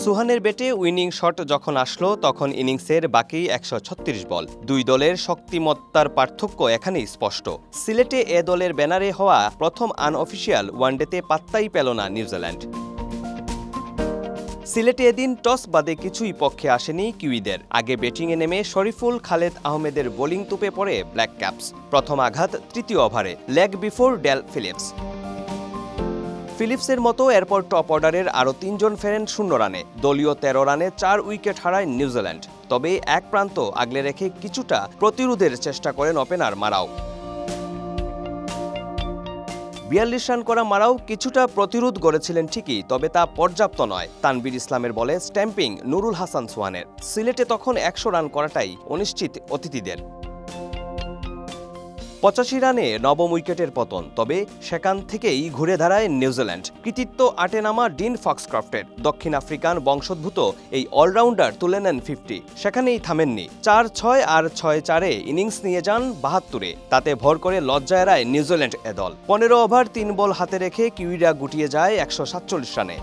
সুহানের ব্যাটে winning shot যখন আসলো তখন ইনিংসের বাকি ১৩৬ বল। দুই দলের শক্তিমত্তার পার্থক্য এখানেই স্পষ্ট। সিলেটে এ দলের ব্যানারে হওয়া প্রথম আনঅফিশিয়াল ওয়ানডেতে পাত্তাই পেল না নিউজিল্যান্ড। সিলেটে এদিন টস বাদে কিছুই পক্ষে আসেনি কিউইদের। আগে ব্যাটিংয়ে নেমে শরীফুল খালেদ আহমেদের বোলিং তুপে পড়ে ব্ল্যাক ক্যাপস। প্রথম আঘাত তৃতীয় ওভারে, লেগ বিফোর ডেল ফিলিপস। ফিলিপসের মতো এরপর টপ অর্ডারের আরও ৩ জন ফেরেন ০ রানে। দলীয় ১৩ রানে ৪ উইকেট হারায় নিউজিল্যান্ড। তবে এক প্রান্ত আগলে রেখে কিছুটা প্রতিরোধের চেষ্টা করেন ওপেনার মারাও। ৪২ রান করা মারাও কিছুটা প্রতিরোধ গড়েছিলেন ঠিকই, তবে তা পর্যাপ্ত নয়। তানভীর ইসলামের বলে স্ট্যাম্পিং নুরুল হাসান সোহানের। সিলেটে তখন ১০০ রান করাটাই অনিশ্চিত অতিথিদের। ৮৫ রানে নবম উইকেটের পতন, তবে সেখান থেকেই ঘুরে দাঁড়ায় নিউজিল্যান্ড। কৃতিত্ব আটে নামা ডিন ফক্সক্রফটের। দক্ষিণ আফ্রিকান বংশোদ্ভূত এই অলরাউন্ডার তুলে নেন ৫০। সেখানেই থামেননি। ৪-৬ আর ৬-৪-এ ইনিংস নিয়ে যান ৭২-এ। তাতে ভর করে লজ্জায় এড়ায় নিউজিল্যান্ড এ দল। ১৫ ওভার ৩ বল হাতে রেখে কিউইরা গুটিয়ে যায় ১৪৭ রানে।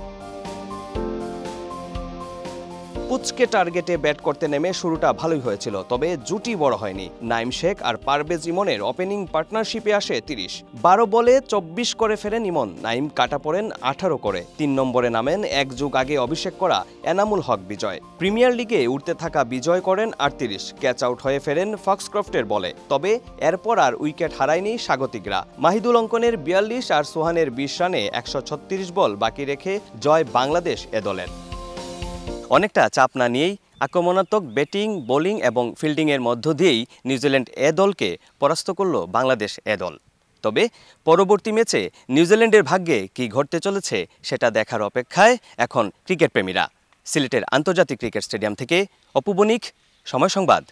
পুচকে টার্গেটে ব্যাট করতে নেমে শুরুটা ভালোই হয়েছিল, তবে জুটি বড় হয়নি। নাইম শেখ আর পারভেজ ইমনের ওপেনিং পার্টনারশিপে আসে ৩০। ১২ বলে ২৪ করে ফেরেন ইমন। নাইম কাটা পড়েন ১৮ করে। ৩ নম্বরে নামেন এক যুগ আগে অভিষেক করা এনামুল হক বিজয়। প্রিমিয়ার লিগে উঠতে থাকা বিজয় করেন ৩৮। ক্যাচ আউট হয়ে ফেরেন ফক্সক্রফটের বলে। তবে এরপর আর উইকেট হারায়নি স্বাগতিকরা। মাহিদুল অঙ্কনের ৪২ আর সোহানের ২০ রানে ১৩৬ বল বাকি রেখে জয় বাংলাদেশ এ দলের। অনেকটা চাপ না নিয়েই আক্রমণাত্মক ব্যাটিং, বোলিং এবং ফিল্ডিংয়ের মধ্য দিয়েই নিউজিল্যান্ড এ দলকে পরাস্ত করল বাংলাদেশ এ দল। তবে পরবর্তী ম্যাচে নিউজিল্যান্ডের ভাগ্যে কী ঘটতে চলেছে সেটা দেখার অপেক্ষায় এখন ক্রিকেট প্রেমীরা। সিলেটের আন্তর্জাতিক ক্রিকেট স্টেডিয়াম থেকে অপু বণিক, সময় সংবাদ।